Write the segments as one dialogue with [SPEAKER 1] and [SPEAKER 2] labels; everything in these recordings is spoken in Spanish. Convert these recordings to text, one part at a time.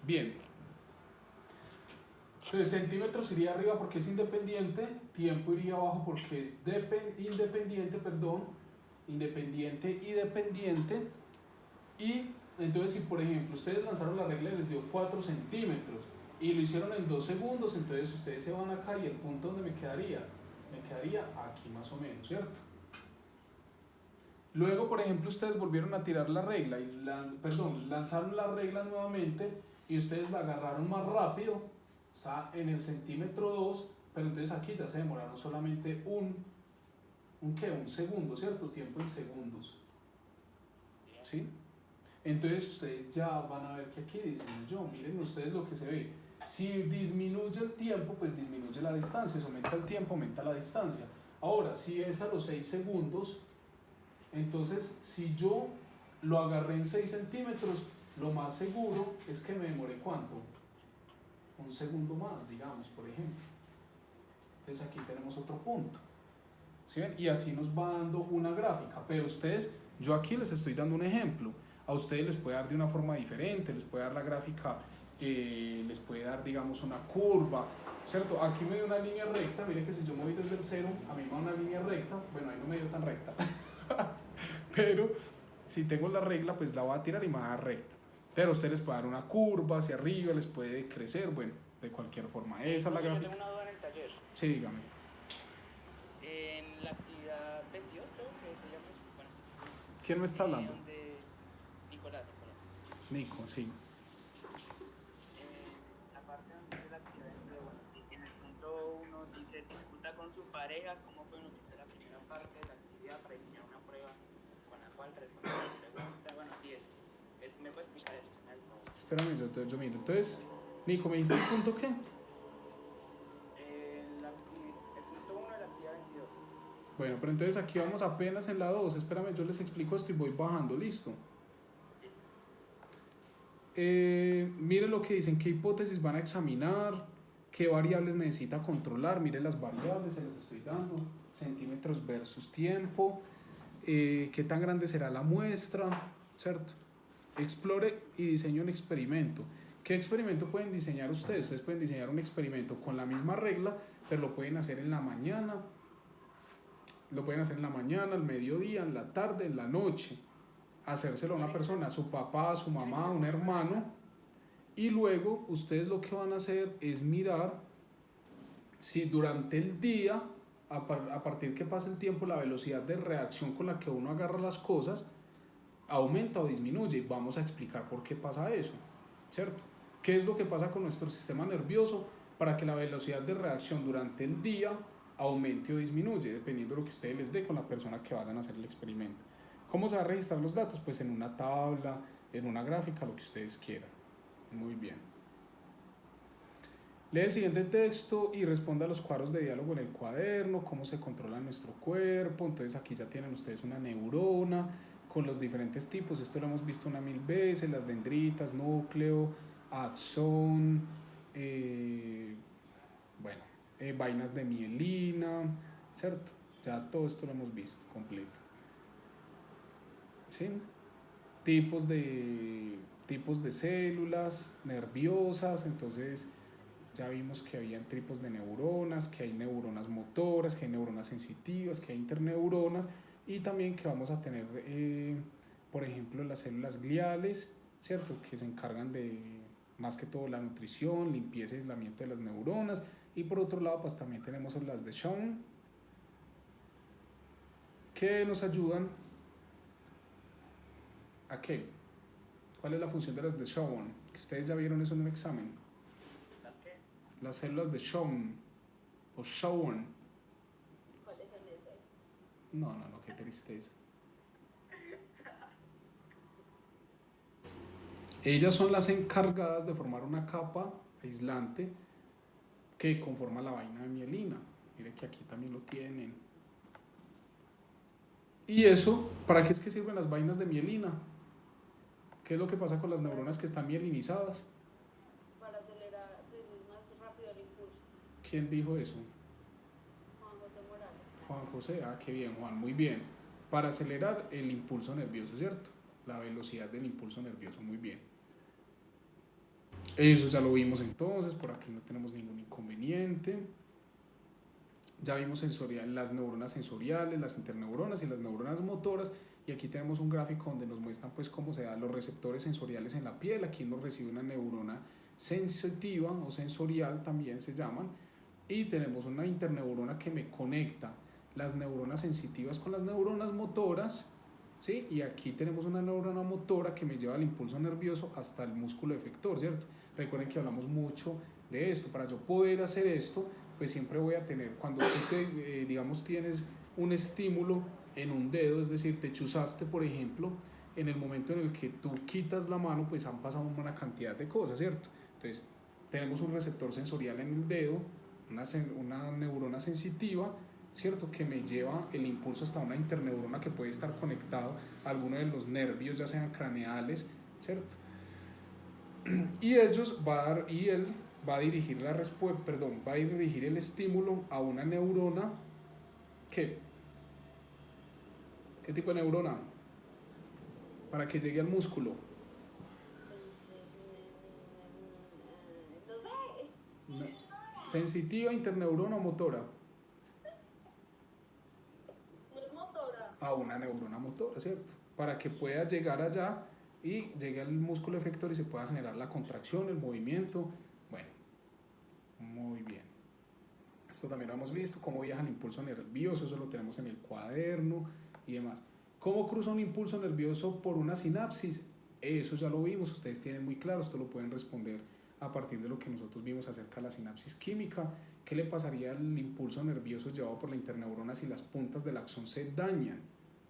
[SPEAKER 1] Bien, entonces centímetros iría arriba porque es independiente, tiempo iría abajo porque es independiente, perdón, independiente y dependiente. Y entonces si por ejemplo ustedes lanzaron la regla y les dio 4 centímetros y lo hicieron en 2 segundos, entonces ustedes se van acá y el punto donde me quedaría aquí más o menos, ¿cierto? Luego, por ejemplo, ustedes volvieron a tirar la regla y lanzaron la regla nuevamente y ustedes la agarraron más rápido, o sea, en el centímetro 2, pero entonces aquí ya se demoraron solamente un segundo, ¿cierto? Tiempo en segundos, ¿sí? Entonces ustedes ya van a ver que aquí disminuyó, miren ustedes lo que se ve. Si disminuye el tiempo, pues disminuye la distancia, si aumenta el tiempo, aumenta la distancia. Ahora, si es a los 6 segundos, entonces, si yo lo agarré en 6 centímetros, lo más seguro es que me demore ¿cuánto? Un segundo más, digamos, por ejemplo. Entonces aquí tenemos otro punto. ¿Sí ven? Y así nos va dando una gráfica. Pero ustedes, yo aquí les estoy dando un ejemplo. A ustedes les puede dar de una forma diferente, les puede dar la gráfica, les puede dar, digamos, una curva, ¿cierto? Aquí me dio una línea recta, miren que si yo me voy desde el 0, a mí me da una línea recta, bueno, ahí no me dio tan recta. Pero si tengo la regla, pues la voy a tirar y me va a dar recta. Pero a ustedes les puede dar una curva hacia arriba, les puede crecer, bueno, de cualquier forma. Esa es la gráfica.
[SPEAKER 2] Yo tengo una duda en el taller.
[SPEAKER 1] Sí, dígame.
[SPEAKER 2] En la actividad 22 creo que se llama. Bueno, sí.
[SPEAKER 1] ¿Quién me está hablando?
[SPEAKER 2] Donde Nicolás.
[SPEAKER 1] Nico, sí.
[SPEAKER 2] La parte donde dice la actividad bueno, sí, en el punto 1 dice discuta con su pareja cómo pueden utilizar la primera parte de la actividad para diseñar una prueba con la cual responder a la pregunta. Bueno, sí, eso. ¿Me puede explicar eso?
[SPEAKER 1] Espérame, yo miro. Entonces, Nico, ¿me diste el punto qué?
[SPEAKER 2] El punto 1 de la actividad 22.
[SPEAKER 1] Bueno, pero entonces aquí vamos apenas en la 2. Espérame, yo les explico esto y voy bajando, listo. Miren lo que dicen, qué hipótesis van a examinar, qué variables necesita controlar. Miren las variables, se las estoy dando. Centímetros versus tiempo. Qué tan grande será la muestra, ¿cierto? Explore y diseñe un experimento. ¿Qué experimento pueden diseñar ustedes? Ustedes pueden diseñar un experimento con la misma regla, pero lo pueden hacer en la mañana. Lo pueden hacer en la mañana, al mediodía, en la tarde, en la noche. Hacérselo a una persona, a su papá, a su mamá, a un hermano. Y luego ustedes lo que van a hacer es mirar si durante el día, a partir que pasa el tiempo, la velocidad de reacción con la que uno agarra las cosas aumenta o disminuye. Y vamos a explicar por qué pasa eso, ¿cierto? ¿Qué es lo que pasa con nuestro sistema nervioso para que la velocidad de reacción durante el día aumente o disminuye, dependiendo de lo que ustedes les dé con la persona que vayan a hacer el experimento? ¿Cómo se va a registrar los datos? Pues en una tabla, en una gráfica, lo que ustedes quieran. Muy bien. Lee el siguiente texto y responda a los cuadros de diálogo en el cuaderno, cómo se controla nuestro cuerpo. Entonces aquí ya tienen ustedes una neurona con los diferentes tipos. Esto lo hemos visto 1000 veces, las dendritas, núcleo, axón, vainas de mielina, ¿cierto? Ya todo esto lo hemos visto completo. ¿Sí? Tipos de células nerviosas, entonces ya vimos que había tipos de neuronas, que hay neuronas motoras, que hay neuronas sensitivas, que hay interneuronas y también que vamos a tener, por ejemplo, las células gliales, ¿cierto? Que se encargan de más que todo la nutrición, limpieza y aislamiento de las neuronas. Y por otro lado, pues también tenemos las de Schwann, que nos ayudan a qué. ¿Cuál es la función de las de Schwann? Que ustedes ya vieron eso en un examen.
[SPEAKER 2] ¿Las qué?
[SPEAKER 1] Las células de Schwann o Schwann.
[SPEAKER 3] ¿Cuáles son esas?
[SPEAKER 1] No, qué tristeza. Ellas son las encargadas de formar una capa aislante que conforma la vaina de mielina. Miren que aquí también lo tienen. ¿Y eso? ¿Para qué es que sirven las vainas de mielina? ¿Qué es lo que pasa con las neuronas que están mielinizadas?
[SPEAKER 3] Para acelerar, pues es más rápido el impulso.
[SPEAKER 1] ¿Quién dijo eso?
[SPEAKER 3] Juan José Morales.
[SPEAKER 1] Juan José, qué bien, Juan, muy bien. Para acelerar el impulso nervioso, ¿cierto? La velocidad del impulso nervioso, muy bien. Eso ya lo vimos entonces, por aquí no tenemos ningún inconveniente. Ya vimos las neuronas sensoriales, las interneuronas y las neuronas motoras. Y aquí tenemos un gráfico donde nos muestran pues cómo se dan los receptores sensoriales en la piel. Aquí nos recibe una neurona sensitiva o sensorial también se llaman. Y tenemos una interneurona que me conecta las neuronas sensitivas con las neuronas motoras, ¿sí? Y aquí tenemos una neurona motora que me lleva el impulso nervioso hasta el músculo efector, ¿cierto? Recuerden que hablamos mucho de esto. Para yo poder hacer esto, pues siempre voy a tener, cuando tú digamos, tienes un estímulo en un dedo, es decir, te chuzaste, por ejemplo, en el momento en el que tú quitas la mano, pues han pasado una cantidad de cosas, ¿cierto? Entonces, tenemos un receptor sensorial en el dedo, una neurona sensitiva, ¿cierto? Que me lleva el impulso hasta una interneurona que puede estar conectado a alguno de los nervios, ya sean craneales, ¿cierto? Y él va a dirigir va a dirigir el estímulo a una neurona. ¿Qué tipo de neurona? Para que llegue al músculo.
[SPEAKER 3] No sé.
[SPEAKER 1] Sensitiva, interneurona o motora.
[SPEAKER 3] No es motora.
[SPEAKER 1] A una neurona motora, ¿cierto? Para que pueda llegar allá y llegue al músculo efector y se pueda generar la contracción, el movimiento. Bueno, muy bien. Esto también lo hemos visto, cómo viaja el impulso nervioso, eso lo tenemos en el cuaderno y demás. ¿Cómo cruza un impulso nervioso por una sinapsis? Eso ya lo vimos, ustedes tienen muy claro, esto lo pueden responder a partir de lo que nosotros vimos acerca de la sinapsis química. ¿Qué le pasaría al impulso nervioso llevado por la interneurona si las puntas del axón se dañan?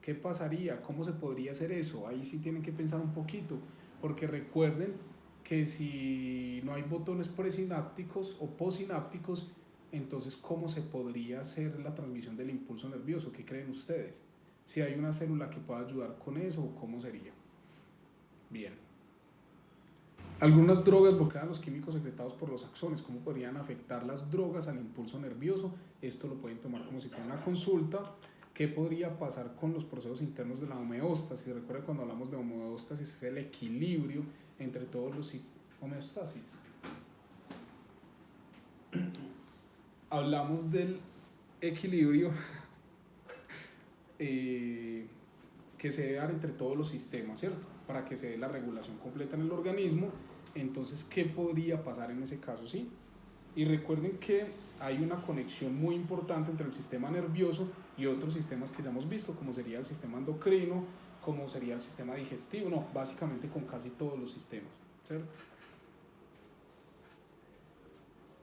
[SPEAKER 1] ¿Qué pasaría? ¿Cómo se podría hacer eso? Ahí sí tienen que pensar un poquito, porque recuerden que si no hay botones presinápticos o posinápticos, entonces ¿cómo se podría hacer la transmisión del impulso nervioso? ¿Qué creen ustedes? Si hay una célula que pueda ayudar con eso, ¿cómo sería? Bien. Algunas drogas bloquean los químicos secretados por los axones. ¿Cómo podrían afectar las drogas al impulso nervioso? Esto lo pueden tomar como si fuera una consulta. ¿Qué podría pasar con los procesos internos de la homeostasis? Recuerden, cuando hablamos de homeostasis es el equilibrio entre todos los sistemas. Homeostasis. Hablamos del equilibrio que se debe dar entre todos los sistemas, ¿cierto? Para que se dé la regulación completa en el organismo. Entonces, ¿qué podría pasar en ese caso? ¿Sí? Y recuerden que hay una conexión muy importante entre el sistema nervioso y otros sistemas que ya hemos visto, como sería el sistema endocrino, como sería el sistema digestivo, no, básicamente con casi todos los sistemas, ¿cierto?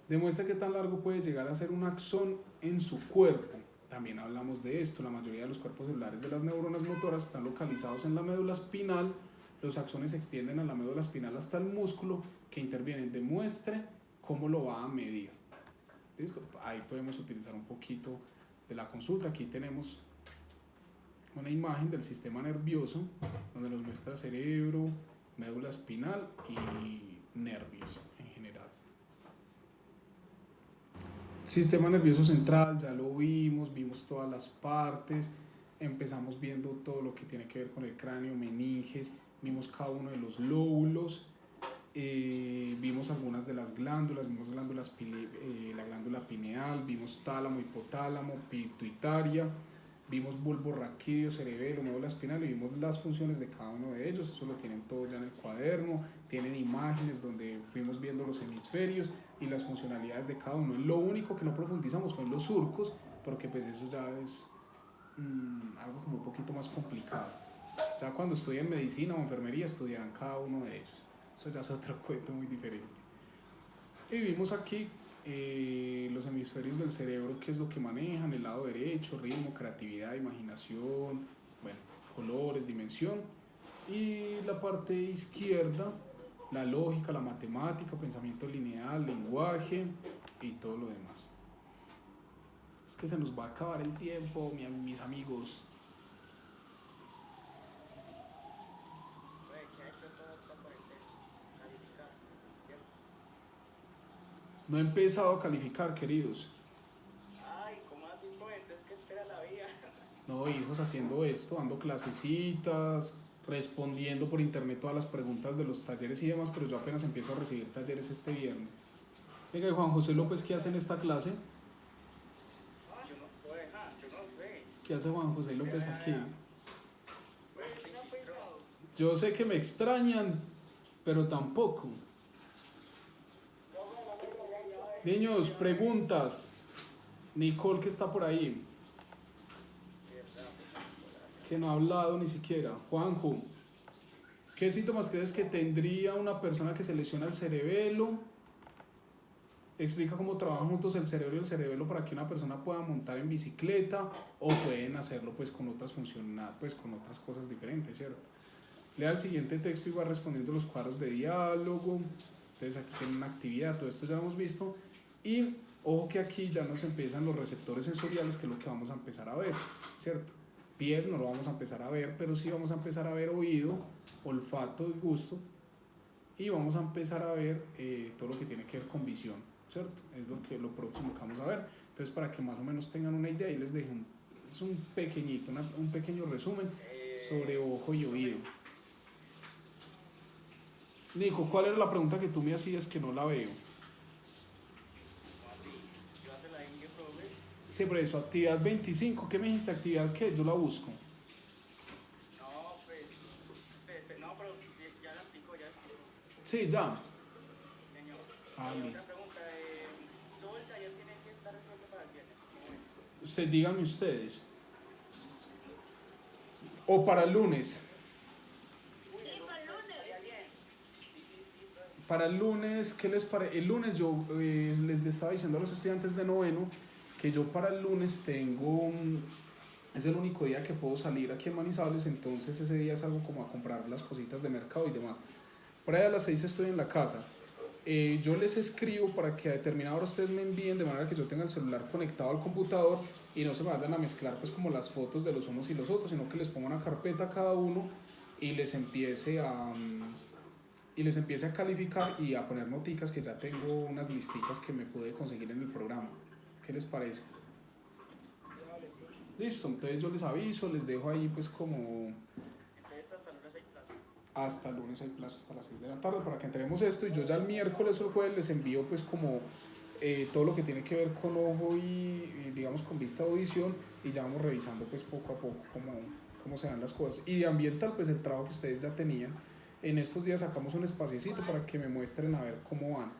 [SPEAKER 1] Demuestra qué tan largo puede llegar a ser un axón en su cuerpo. También hablamos de esto. La mayoría de los cuerpos celulares de las neuronas motoras están localizados en la médula espinal. Los axones se extienden a la médula espinal hasta el músculo que interviene. Demuestre cómo lo va a medir. ¿Listo? Ahí podemos utilizar un poquito de la consulta. Aquí tenemos una imagen del sistema nervioso donde nos muestra cerebro, médula espinal y nervios en general. Sistema nervioso central, ya lo vimos todas las partes, empezamos viendo todo lo que tiene que ver con el cráneo, meninges, vimos cada uno de los lóbulos, vimos algunas de las glándulas, vimos la glándula pineal, vimos tálamo, hipotálamo, pituitaria, vimos bulbo raquídeo, cerebelo, médula espinal y vimos las funciones de cada uno de ellos. Eso lo tienen todo ya en el cuaderno, tienen imágenes donde fuimos viendo los hemisferios y las funcionalidades de cada uno. Lo único que no profundizamos fue en los surcos, porque pues eso ya es algo como un poquito más complicado. Ya cuando estudien medicina o enfermería estudiarán cada uno de ellos. Eso ya es otro cuento muy diferente. Y vimos aquí los hemisferios del cerebro, qué es lo que manejan: el lado derecho, ritmo, creatividad, imaginación, bueno, colores, dimensión, y la parte izquierda, la lógica, la matemática, pensamiento lineal, lenguaje y todo lo demás. Es que se nos va a acabar el tiempo, mis amigos. No he empezado a calificar, queridos.
[SPEAKER 2] Ay, ¿cómo así, pues? Entonces, ¿qué espera la vida?
[SPEAKER 1] No, hijos, haciendo esto, dando clasecitas, respondiendo por internet todas las preguntas de los talleres y demás, pero yo apenas empiezo a recibir talleres este viernes. Venga, y Juan José López, ¿qué hace en esta clase?
[SPEAKER 2] Yo no sé.
[SPEAKER 1] ¿Qué hace Juan José López aquí? Yo sé que me extrañan, pero tampoco. Niños, preguntas. Nicole, que está por ahí, que no ha hablado ni siquiera. Juanjo, ¿qué síntomas crees que tendría una persona que se lesiona el cerebelo? Explica cómo trabajan juntos el cerebro y el cerebelo para que una persona pueda montar en bicicleta, o pueden hacerlo pues con otras pues con otras cosas diferentes, ¿cierto? Lea el siguiente texto y va respondiendo los cuadros de diálogo. Entonces aquí tienen una actividad, todo esto ya lo hemos visto. Y ojo que aquí ya nos empiezan los receptores sensoriales, que es lo que vamos a empezar a ver, ¿cierto? Piel no lo vamos a empezar a ver, pero sí vamos a empezar a ver oído, olfato y gusto. Y vamos a empezar a ver todo lo que tiene que ver con visión, ¿cierto? Es lo próximo que vamos a ver. Entonces, para que más o menos tengan una idea, ahí les dejo un pequeño resumen sobre ojo y oído. Nico, ¿cuál era la pregunta que tú me hacías que no la veo? Sí, por eso, actividad 25, ¿qué me dijiste? ¿Actividad qué? Yo la busco.
[SPEAKER 2] No, pues, espera, no, pero sí, ya la explico.
[SPEAKER 1] Sí, ya.
[SPEAKER 2] Señor.
[SPEAKER 1] Ah,
[SPEAKER 2] Otra
[SPEAKER 1] listo.
[SPEAKER 2] pregunta, ¿todo el taller tiene que estar resuelto para el viernes? ¿Cómo es?
[SPEAKER 1] Díganme ustedes. O para el lunes.
[SPEAKER 3] Sí, para el lunes.
[SPEAKER 2] Estaría bien. Sí.
[SPEAKER 1] Para el lunes, ¿qué les parece? El lunes yo les estaba diciendo a los estudiantes de noveno que yo para el lunes es el único día que puedo salir aquí en Manizales, entonces ese día salgo como a comprar las cositas de mercado y demás. Por ahí a las 6 estoy en la casa. Yo les escribo para que a determinada hora ustedes me envíen, de manera que yo tenga el celular conectado al computador y no se me vayan a mezclar pues como las fotos de los unos y los otros, sino que les ponga una carpeta a cada uno y les empiece a calificar y a poner noticas, que ya tengo unas listicas que me pude conseguir en el programa. ¿Qué les parece? Listo, entonces yo les aviso, les dejo ahí pues como...
[SPEAKER 2] Entonces hasta el lunes hay plazo.
[SPEAKER 1] Hasta el lunes hay plazo, hasta las 6 de la tarde para que entreguemos esto, y yo ya el miércoles o el jueves les envío pues como todo lo que tiene que ver con ojo y digamos con vista o audición, y ya vamos revisando pues poco a poco cómo se dan las cosas. Y de ambiental, pues el trabajo que ustedes ya tenían, en estos días sacamos un espaciecito para que me muestren a ver cómo van.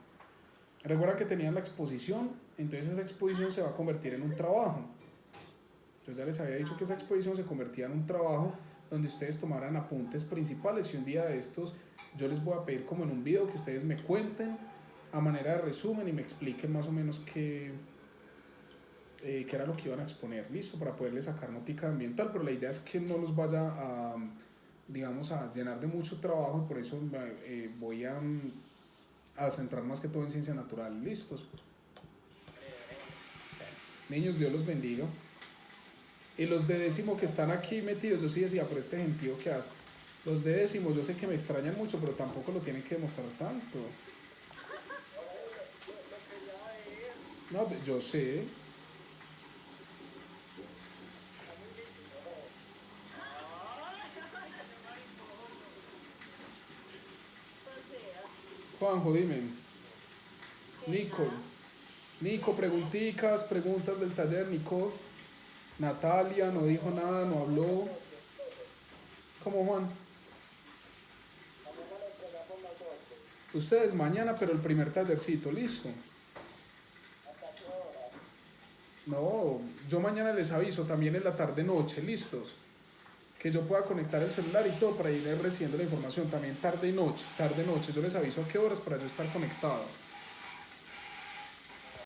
[SPEAKER 1] Recuerda que tenían la exposición, entonces esa exposición se va a convertir en un trabajo. Yo ya les había dicho que esa exposición se convertía en un trabajo donde ustedes tomaran apuntes principales, y un día de estos yo les voy a pedir como en un video que ustedes me cuenten a manera de resumen y me expliquen más o menos qué era lo que iban a exponer, listo, para poderles sacar notica ambiental, pero la idea es que no los vaya a, digamos, a llenar de mucho trabajo, y por eso voy a centrar más que todo en ciencia natural. ¿Listos? Niños, Dios los bendiga. Y los de décimo que están aquí metidos, yo sí decía, por este gentío que hace. Los de décimo, yo sé que me extrañan mucho, pero tampoco lo tienen que demostrar tanto. No, yo sé. Juanjo, dime. Nico, preguntas del taller. Nico, Natalia, no dijo nada, no habló. ¿Cómo, Juan? Ustedes mañana, pero el primer tallercito, listo. No, yo mañana les aviso también en la tarde-noche, listos. Que yo pueda conectar el celular y todo para ir recibiendo la información, también tarde-noche. Yo les aviso a qué horas para yo estar conectado.